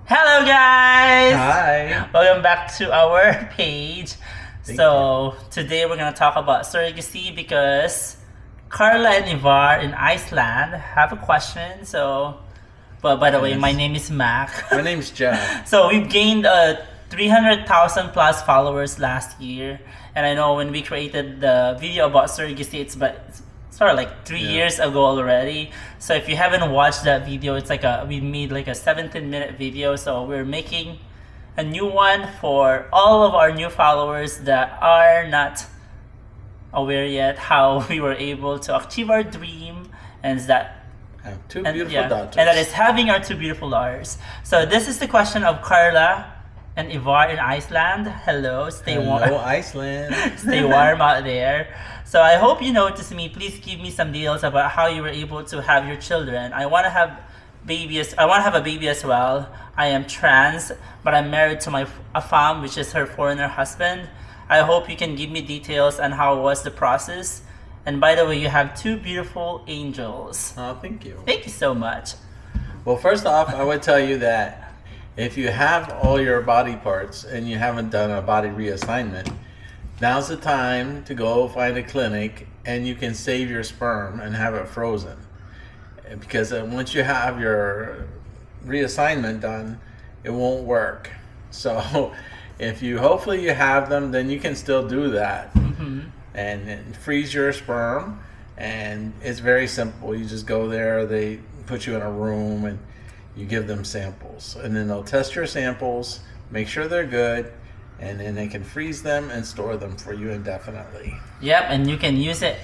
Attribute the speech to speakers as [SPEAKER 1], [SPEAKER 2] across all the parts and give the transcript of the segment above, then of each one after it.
[SPEAKER 1] Hello guys!
[SPEAKER 2] Hi.
[SPEAKER 1] Welcome back to our page.
[SPEAKER 2] Thank
[SPEAKER 1] Today we're gonna talk about surrogacy because Carla and Ivar in Iceland have a question. But by the way,
[SPEAKER 2] Yes.
[SPEAKER 1] my name is Mac.
[SPEAKER 2] My name's Jeff.
[SPEAKER 1] So we've gained 300,000 plus followers last year, and I know when we created the video about surrogacy, it's sort of like 3 years ago already. So if you haven't watched that video, we made like a 17-minute video. So we're making a new one for all of our new followers that are not aware yet how we were able to achieve our dream, and that
[SPEAKER 2] I have two beautiful daughters.
[SPEAKER 1] and that is having our two beautiful daughters. So this is the question of Carla and Ivar in Iceland. Hello, stay warm.
[SPEAKER 2] Hello, Iceland.
[SPEAKER 1] Stay warm out there. So I hope you notice me. Please give me some details about how you were able to have your children. I want to have babies. I want to have a baby as well. I am trans, but I'm married to a femme, which is her foreigner husband. I hope you can give me details on how was the process. And by the way, you have two beautiful angels.
[SPEAKER 2] Oh, thank you.
[SPEAKER 1] Thank you so much.
[SPEAKER 2] Well, first off, I would tell you that if you have all your body parts and you haven't done a body reassignment, now's the time to go find a clinic and you can save your sperm and have it frozen. Because once you have your reassignment done, it won't work. So hopefully you have them, then you can still do that. And freeze your sperm, and it's very simple. You just go there, they put you in a room and you give them samples, and then they'll test your samples, make sure they're good, and then they can freeze them and store them for you indefinitely.
[SPEAKER 1] Yep, and you can use it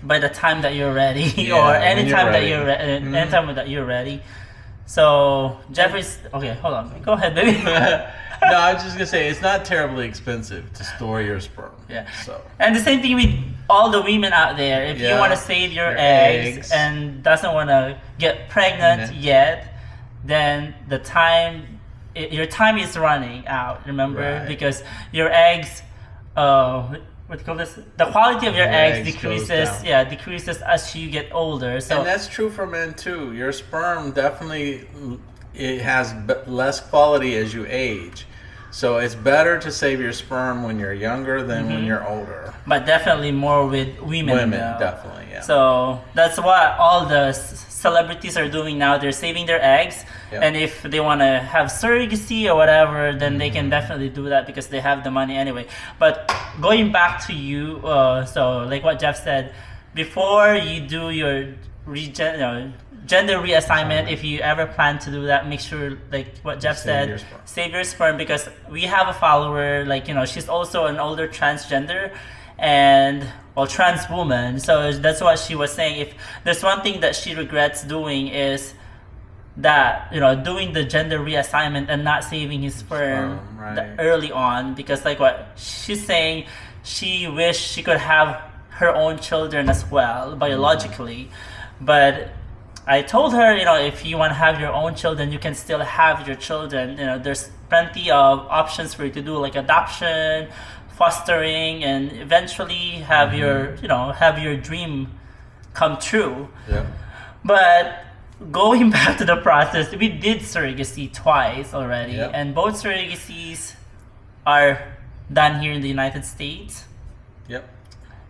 [SPEAKER 1] by the time that you're ready,
[SPEAKER 2] Yeah,
[SPEAKER 1] or
[SPEAKER 2] when
[SPEAKER 1] anytime that
[SPEAKER 2] you're ready.
[SPEAKER 1] anytime that you're ready. So Jeffrey's okay. Hold on, go ahead, baby.
[SPEAKER 2] No, I was just gonna say it's not terribly expensive to store your sperm.
[SPEAKER 1] Yeah.
[SPEAKER 2] So
[SPEAKER 1] And the same thing with all the women out there. If you
[SPEAKER 2] Yeah.
[SPEAKER 1] want to save your
[SPEAKER 2] Your
[SPEAKER 1] eggs,
[SPEAKER 2] eggs.
[SPEAKER 1] and doesn't want to get pregnant yet, then your time is running out. Remember,
[SPEAKER 2] Right.
[SPEAKER 1] because your eggs, what do you call this? The quality of your
[SPEAKER 2] Your
[SPEAKER 1] eggs
[SPEAKER 2] eggs
[SPEAKER 1] decreases.
[SPEAKER 2] goes down.
[SPEAKER 1] Yeah, decreases as you get older. So
[SPEAKER 2] and that's true for men too. Your sperm definitely has less quality as you age. So it's better to save your sperm when you're younger than when you're older.
[SPEAKER 1] but definitely more with women.
[SPEAKER 2] Women,
[SPEAKER 1] though.
[SPEAKER 2] definitely, yeah.
[SPEAKER 1] So that's what all the celebrities are doing now. They're saving their eggs,
[SPEAKER 2] Yep.
[SPEAKER 1] and if they want to have surrogacy or whatever, then they can definitely do that because they have the money anyway. But going back to you, so like what Jeff said, before you do your gender reassignment, if you ever plan to do that, make sure, like what Jeff
[SPEAKER 2] Save your
[SPEAKER 1] said,
[SPEAKER 2] sperm.
[SPEAKER 1] save your sperm, because we have a follower, she's also an older transgender and trans woman. So that's what she was saying. If there's one thing that she regrets doing, is that doing the gender reassignment and not saving his sperm
[SPEAKER 2] Right.
[SPEAKER 1] early on, because like what she's saying, she wished she could have her own children as well biologically. But I told her, if you want to have your own children, you can still have your children. There's plenty of options for you to do, like adoption, fostering, and eventually have your dream come true.
[SPEAKER 2] Yeah.
[SPEAKER 1] But going back to the process, we did surrogacy twice already,
[SPEAKER 2] Yep.
[SPEAKER 1] and both surrogacies are done here in the United States.
[SPEAKER 2] Yep.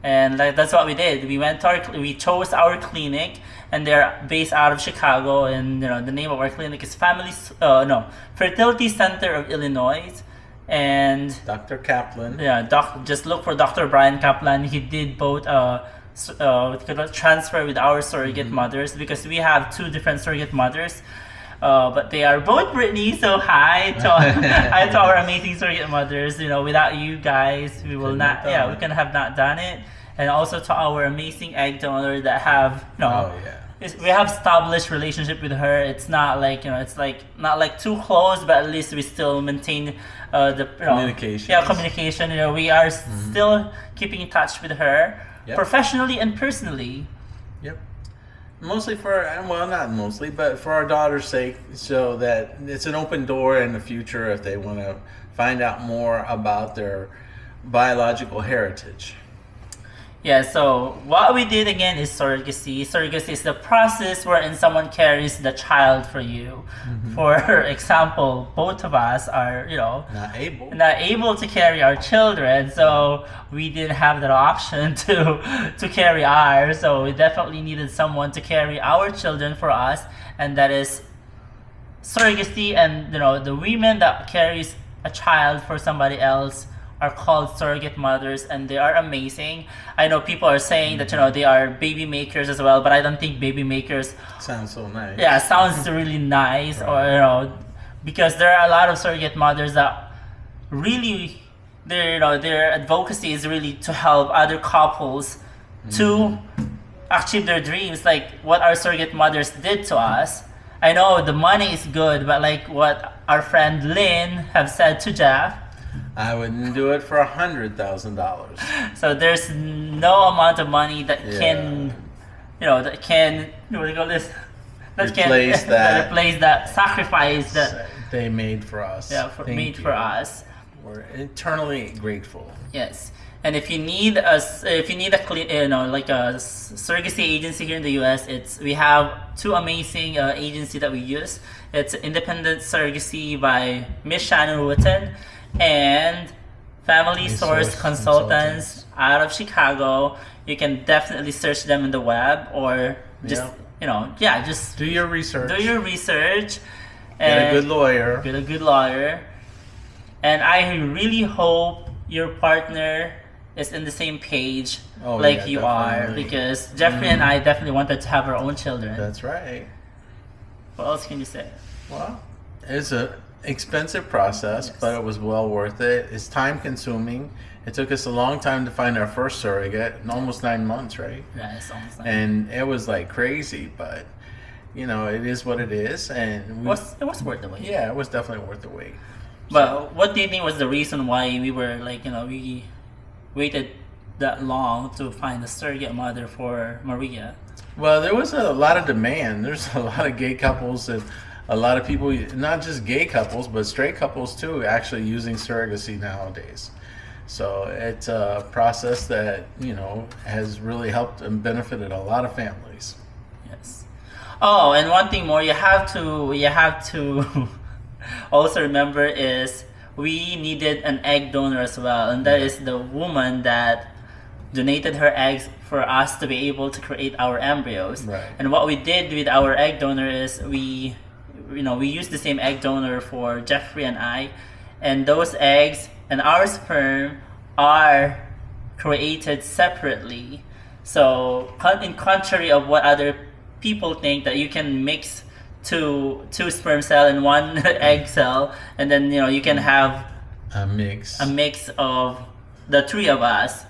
[SPEAKER 1] And that's what we did. We chose our clinic, and they're based out of Chicago. And the name of our clinic is Fertility Center of Illinois. And
[SPEAKER 2] Dr. Kaplan.
[SPEAKER 1] just look for Dr. Brian Kaplan. He did both transfer with our surrogate mothers, because we have two different surrogate mothers. But they are both Brittany, so hi to our amazing surrogate mothers. Without you guys, we will not. Yeah, we can have not done it. And also to our amazing egg donor that have we have established relationship with her. It's not like it's not like too close, but at least we still maintain the
[SPEAKER 2] Communication.
[SPEAKER 1] Yeah, communication. We are still keeping in touch with her professionally and personally.
[SPEAKER 2] Yep. Mostly not mostly, but for our daughter's sake, so that it's an open door in the future if they want to find out more about their biological heritage.
[SPEAKER 1] Yeah, so what we did again is surrogacy. Surrogacy is the process wherein someone carries the child for you. For example, both of us are, not able to carry our children, so we didn't have that option to carry ours. So we definitely needed someone to carry our children for us, and that is surrogacy. And the women that carries a child for somebody else are called surrogate mothers, and they are amazing. I know people are saying that they are baby makers as well, but I don't think baby makers
[SPEAKER 2] sounds so nice.
[SPEAKER 1] Yeah, sounds really nice.
[SPEAKER 2] Right.
[SPEAKER 1] Or because there are a lot of surrogate mothers that really their advocacy is really to help other couples to achieve their dreams, like what our surrogate mothers did to us. I know the money is good, but like what our friend Lynn have said to Jeff,
[SPEAKER 2] I wouldn't do it for $100,000.
[SPEAKER 1] So there's no amount of money that can, that can, what do you call this? That
[SPEAKER 2] replace
[SPEAKER 1] that sacrifice that
[SPEAKER 2] they made for us.
[SPEAKER 1] Yeah, for us.
[SPEAKER 2] We're eternally grateful.
[SPEAKER 1] Yes, and if you need a surrogacy agency here in the U.S., we have two amazing agencies that we use. It's Independent Surrogacy by Miss Shannon Wooten and Family Source Consultants out of Chicago. You can definitely search them in the web, or just just
[SPEAKER 2] do your research.
[SPEAKER 1] Get
[SPEAKER 2] a good lawyer.
[SPEAKER 1] And I really hope your partner is in the same page you are, because Jeffrey and I definitely wanted to have our own children.
[SPEAKER 2] That's right.
[SPEAKER 1] What else can you say?
[SPEAKER 2] Well, it's an expensive process, but it was well worth it. It's time consuming. It took us a long time to find our first surrogate, almost 9 months, right?
[SPEAKER 1] Yeah, it's almost 9 months.
[SPEAKER 2] And it was like crazy, but it is what it is, and
[SPEAKER 1] it was worth the wait.
[SPEAKER 2] Yeah, it was definitely worth the wait.
[SPEAKER 1] But what do you think was the reason why we were we waited that long to find a surrogate mother for Maria?
[SPEAKER 2] Well, there was a lot of demand. There's a lot of gay couples and a lot of people, not just gay couples, but straight couples too, actually using surrogacy nowadays. So it's a process that, has really helped and benefited a lot of families.
[SPEAKER 1] Yes. Oh, and one thing more, you have to also remember is we needed an egg donor as well, and that is the woman that donated her eggs for us to be able to create our embryos.
[SPEAKER 2] Right.
[SPEAKER 1] And what we did with our egg donor is we used the same egg donor for Jeffrey and I, and those eggs and our sperm are created separately. So in contrary of what other people think, that you can mix two sperm cell and one egg cell, and then you can have
[SPEAKER 2] a mix
[SPEAKER 1] of the three of us.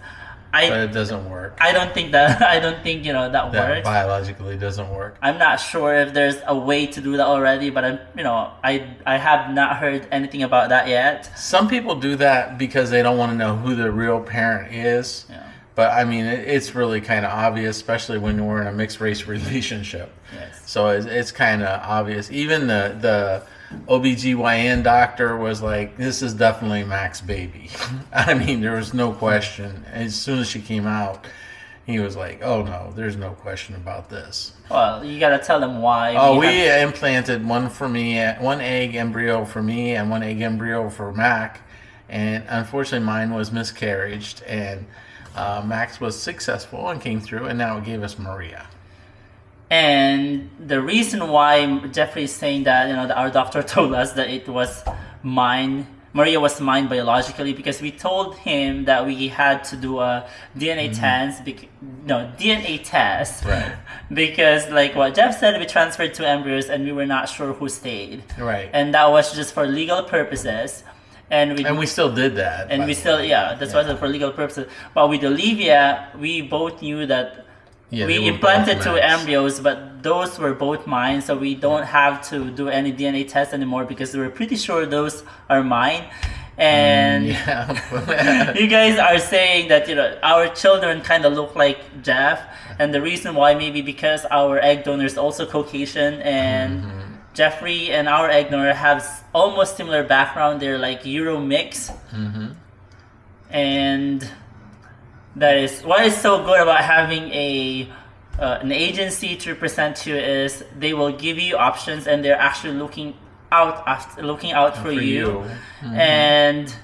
[SPEAKER 2] But it doesn't work.
[SPEAKER 1] I don't think that that works.
[SPEAKER 2] Biologically doesn't work.
[SPEAKER 1] I'm not sure if there's a way to do that already, but I have not heard anything about that yet.
[SPEAKER 2] Some people do that because they don't want to know who the real parent is.
[SPEAKER 1] Yeah.
[SPEAKER 2] But I mean, it's really kind of obvious, especially when we're in a mixed race relationship.
[SPEAKER 1] Yes.
[SPEAKER 2] So it's kind of obvious. Even the OBGYN doctor was like, this is definitely Mac's baby. I mean, there was no question. As soon as she came out, he was like, oh no, there's no question about this.
[SPEAKER 1] Well, you gotta tell them why.
[SPEAKER 2] We implanted one egg embryo for me and one egg embryo for Mac. And unfortunately mine was miscarried, and Max was successful and came through, and now it gave us Maria.
[SPEAKER 1] And the reason why Jeffrey is saying that, that our doctor told us that it was mine, Maria was mine biologically, because we told him that we had to do a DNA test, DNA test,
[SPEAKER 2] right?
[SPEAKER 1] Because like what Jeff said, we transferred 2 embryos and we were not sure who stayed,
[SPEAKER 2] right?
[SPEAKER 1] And that was just for legal purposes. And we still
[SPEAKER 2] did that.
[SPEAKER 1] And we still, that's why for legal purposes. But with Olivia, we both knew that we implanted 2 embryos, but those were both mine, so we don't have to do any DNA test anymore because we're pretty sure those are mine. And you guys are saying that our children kind of look like Jeff, and the reason why maybe because our egg donor is also Caucasian, and Jeffrey and our egg donor have almost similar background. They're like Euro mix, and That is what is so good about having an agency to represent you is they will give you options and they're actually looking out for you. Mm-hmm. And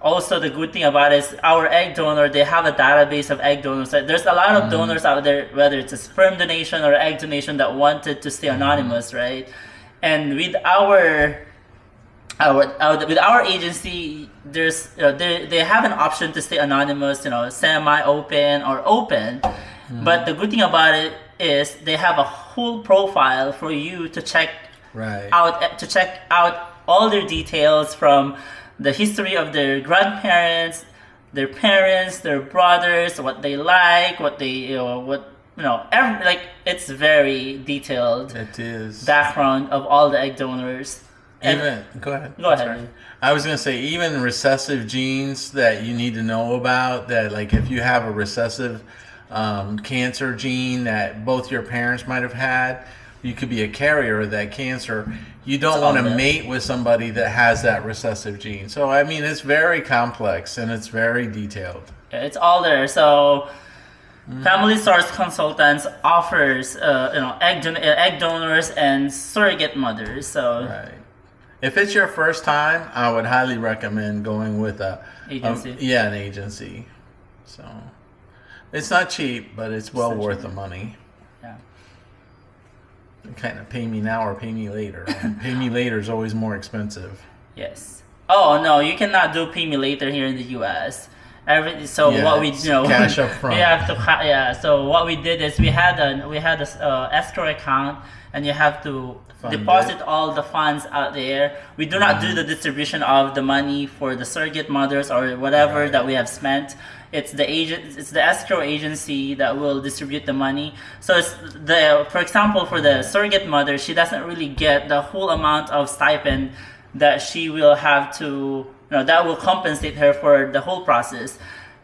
[SPEAKER 1] also the good thing about it is our egg donor, they have a database of egg donors. There's a lot of donors out there, whether it's a sperm donation or egg donation, that wanted to stay anonymous, right? And with our agency, there's they have an option to stay anonymous, semi-open or open. But the good thing about it is they have a whole profile for you to check out all their details, from the history of their grandparents, their parents, their brothers, what they like, it's very detailed.
[SPEAKER 2] It is.
[SPEAKER 1] Background of all the egg donors.
[SPEAKER 2] Go ahead.
[SPEAKER 1] Go ahead.
[SPEAKER 2] Sorry. I was gonna say, even recessive genes that you need to know about. That, like, if you have a recessive cancer gene that both your parents might have had, you could be a carrier of that cancer. You don't want to mate with somebody that has that recessive gene. So, I mean, it's very complex and it's very detailed.
[SPEAKER 1] It's all there. So, Family Source Consultants offers, egg donors and surrogate mothers. So,
[SPEAKER 2] right. If it's your first time, I would highly recommend going with an agency. So, it's not cheap, but it's well worth the money.
[SPEAKER 1] Yeah.
[SPEAKER 2] Kind of pay me now or pay me later. Pay me later is always more expensive.
[SPEAKER 1] Yes. Oh no, you cannot do pay me later here in the U.S. What we
[SPEAKER 2] cash up front.
[SPEAKER 1] We have to So what we did is we had a escrow account, and you have to deposit all the funds out there. We do not do the distribution of the money for the surrogate mothers or whatever that we have spent. It's the escrow agency that will distribute the money. So for example, for the surrogate mother, she doesn't really get the whole amount of stipend that she will have to, that will compensate her for the whole process.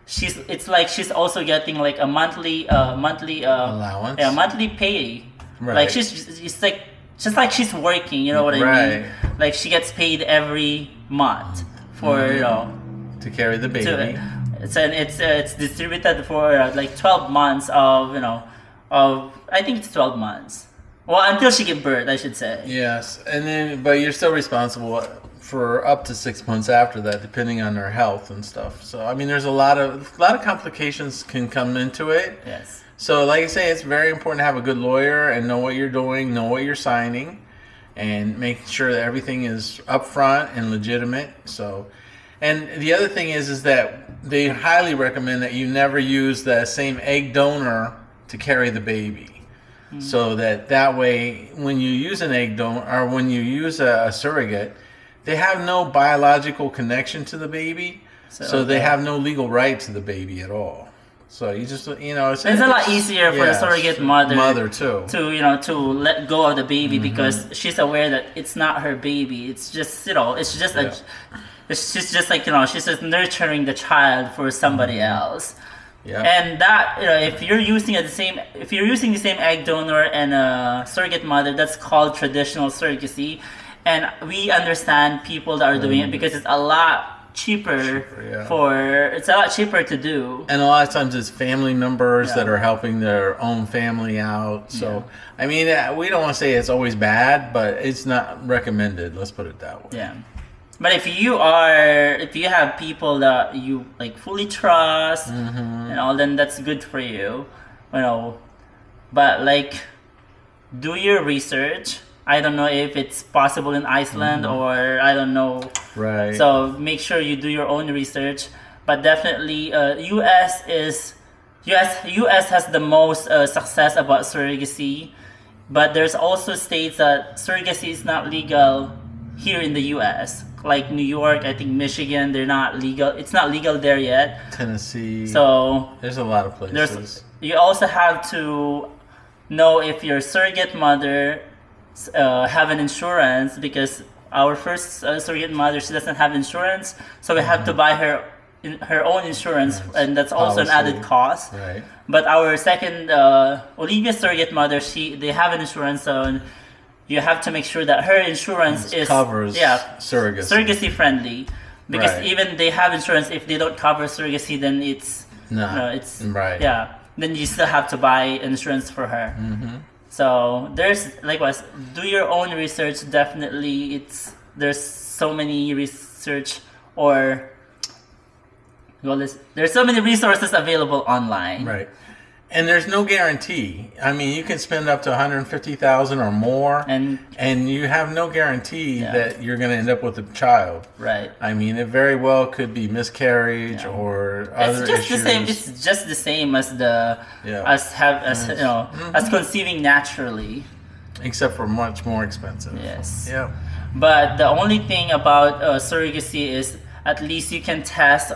[SPEAKER 1] It's like she's also getting like a monthly
[SPEAKER 2] allowance,
[SPEAKER 1] monthly pay.
[SPEAKER 2] Right.
[SPEAKER 1] Like it's like just like she's working. You know what I mean? Like she gets paid every month for
[SPEAKER 2] to carry the baby.
[SPEAKER 1] It's distributed for like 12 months of I think it's 12 months. Well, until she gives birth, I should say.
[SPEAKER 2] Yes, and then but you're still responsible for up to 6 months after that, depending on their health and stuff. So I mean, there's a lot of complications can come into it.
[SPEAKER 1] Yes.
[SPEAKER 2] So like I say, it's very important to have a good lawyer and know what you're doing, know what you're signing, and make sure that everything is upfront and legitimate. So. And the other thing is that they highly recommend that you never use the same egg donor to carry the baby. Mm-hmm. So that way, when you use an egg donor or when you use a surrogate, they have no biological connection to the baby, so they have no legal right to the baby at all. So you just it's
[SPEAKER 1] a lot easier for the surrogate mother
[SPEAKER 2] too
[SPEAKER 1] to let go of the baby because she's aware that it's not her baby. It's just she's just like she's just nurturing the child for somebody else.
[SPEAKER 2] Yeah.
[SPEAKER 1] And that if you're using the same egg donor and a surrogate mother, that's called traditional surrogacy. And we understand people that are doing it because it's a lot cheaper to do. And
[SPEAKER 2] a lot of times it's family members that are helping their own family out. So I mean, we don't want to say it's always bad, but it's not recommended. Let's put it that way.
[SPEAKER 1] Yeah. But if you have people that you like fully trust, then that's good for you, But like, do your research. I don't know if it's possible in Iceland or I don't know.
[SPEAKER 2] Right.
[SPEAKER 1] So make sure you do your own research. But definitely, U.S. has the most success about surrogacy. But there's also states that surrogacy is not legal here in the U.S. Like New York, I think Michigan, they're not legal. It's not legal there yet.
[SPEAKER 2] Tennessee.
[SPEAKER 1] So
[SPEAKER 2] there's a lot of places.
[SPEAKER 1] You also have to know if your surrogate mother have an insurance, because our first surrogate mother, she doesn't have insurance, so we have to buy her own insurance, and that's also an added cost.
[SPEAKER 2] Right.
[SPEAKER 1] But our second Olivia's surrogate mother, they have an insurance, so you have to make sure that her insurance
[SPEAKER 2] covers surrogacy
[SPEAKER 1] friendly, because even they have insurance, if they don't cover surrogacy, then it's
[SPEAKER 2] No.
[SPEAKER 1] No, it's
[SPEAKER 2] right.
[SPEAKER 1] Yeah. Then you still have to buy insurance for her.
[SPEAKER 2] Mm-hmm.
[SPEAKER 1] So there's likewise, do your own research. Definitely, there's so many research or there's so many resources available online.
[SPEAKER 2] Right. And there's no guarantee. I mean, you can spend up to $150,000 or more, and you have no guarantee that you're going to end up with a child.
[SPEAKER 1] Right.
[SPEAKER 2] I mean, it very well could be miscarriage or other issues.
[SPEAKER 1] It's just the same as as conceiving naturally,
[SPEAKER 2] except for much more expensive.
[SPEAKER 1] Yes.
[SPEAKER 2] Yeah.
[SPEAKER 1] But the only thing about surrogacy is at least you can test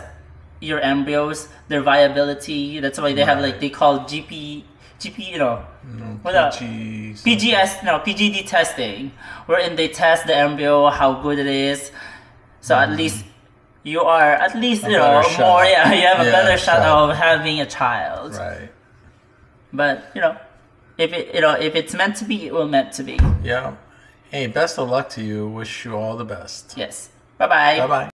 [SPEAKER 1] your embryos, their viability. That's why they have they call PGD testing, wherein they test the embryo, how good it is. So at least you are you have a better shot of having a child.
[SPEAKER 2] Right.
[SPEAKER 1] But if it's meant to be, it will meant to be.
[SPEAKER 2] Yeah. Hey, best of luck to you. Wish you all the best.
[SPEAKER 1] Yes. Bye bye.
[SPEAKER 2] Bye bye.